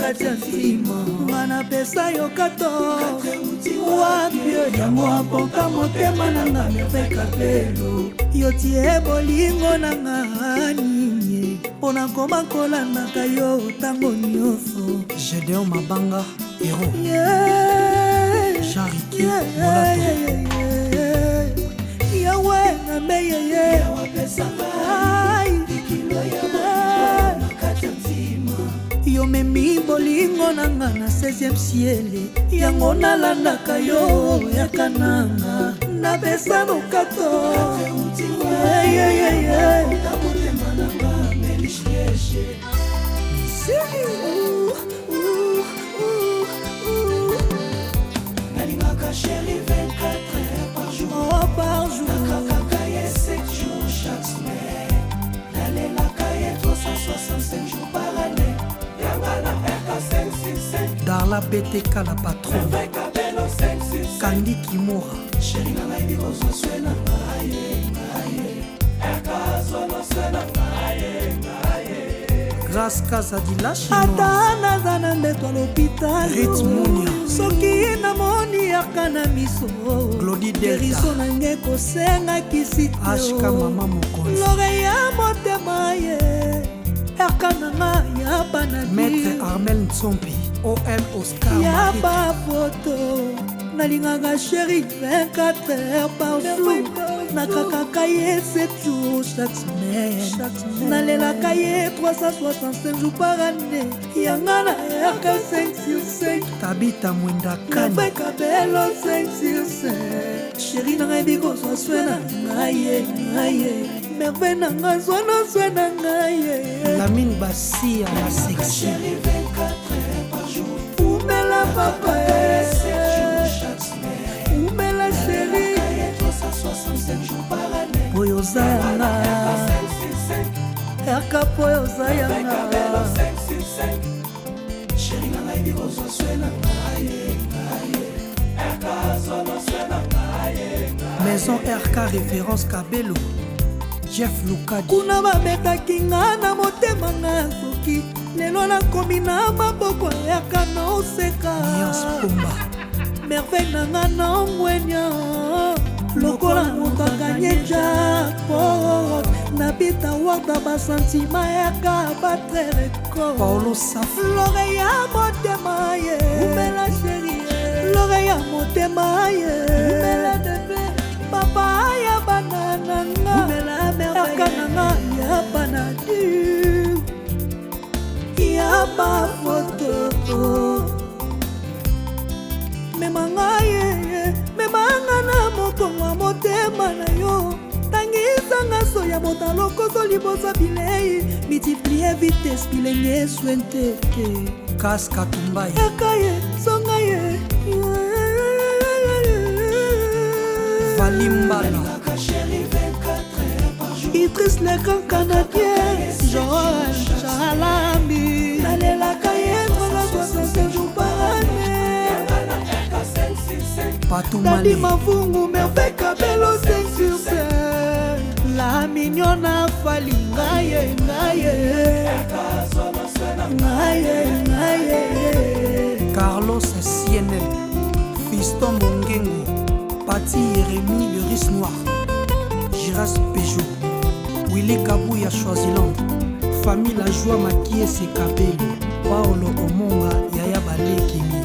kati ya ntima nga napesa yo kato wapi yango aponka motema nanga mepeka pelo yo tie bolingo nanga ninye mpona koma kolandaka yo ntango nyonso Gédéon Mabanga héros Jean-Ricky Molato yawe na meyeye yo memi bolingo nanga na 16e siele yango nalandaka yo yaka nanga napesa mokato nalingaka chéri 24 heures par jour par jour nakakaka ye 7 jours chaque semaine nalelaka ye 365 jours par année yangana RK 565 Darla BTK la patron Kandi Kimura chéri nanga ibikozo swena ngaye RK zono swena ngaye Grâce Kazadila ata naza na mbeto ya lopitalo Ritmunia soki namoni yaka na miso Glody Delta eriso nange kosengakisi HK mama mokonzi lore ya motema ye yaka nanga ya bana Maître Armel Ntsompi OM Oscar ya bafoto nalingaka chéri 24 heures par jour nakakaka ye 7 jours chaque semaine nalelaka ye 365 jours par année yanga na yaka 5 sur 5 Tabita Mwenda Kani napeka belo 5 sur 5 chéri nanga ebikozwa swe na ngaye merveille nanga zwana swe na ngaye Lamine Bassia la section umela papa umela chéri oyo oza yanga yaka po oyo oza yanga Maison RK référence Kabelo Jeff Lukadi kuna babetaki nga na motema nga soki lelo nakomi na maboko yaka na oseka Pumba merveille nanga na ngwenya lokola moto aganye japo nabita warda basantima yaka batre record Paulo Saf lore ya motema ye umela sheri lore ya motema ye umela bebe papa ya banananga umela meraka nanga ya banadi ya bafoto memanga ye memanga na mokongo ya motema na yo tangisanga so ya moto lokoso libosa bilei multiplie vitesse bilenge swente Kaska Tumbai yaka ye songa ye Valimbala Idriss le grand canadien Joël Chalambi nalelaka ye 365 jours par année Dadi Mavungu merveille kabelo 5 sur 5 la mignona fali ngaye Carlos Sienel Fiston Mongengo Pati Jérémy le Riz Noir Giras Peugeot Willy Kabouya Choisiland Famille La Joie Makiese Kabelo Paolo Omonga Yaya Balekimi